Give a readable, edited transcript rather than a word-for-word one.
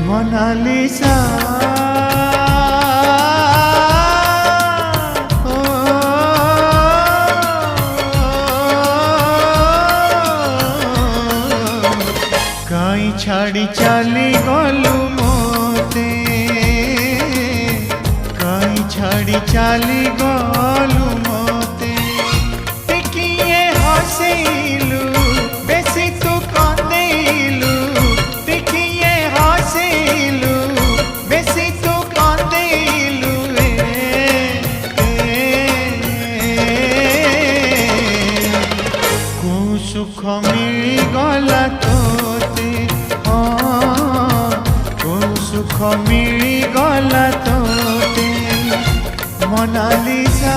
Mona Lisa काई छाड़ी चली गलु मोते काई छाड़ी चली गलु मोते टिकिए हसीलु बेसी तू कांदेलु टिकिए हसीलु बेसी तू कांदेलु को सुख मिली गला तोते को सुख मिली गला तोते मोनालिसा।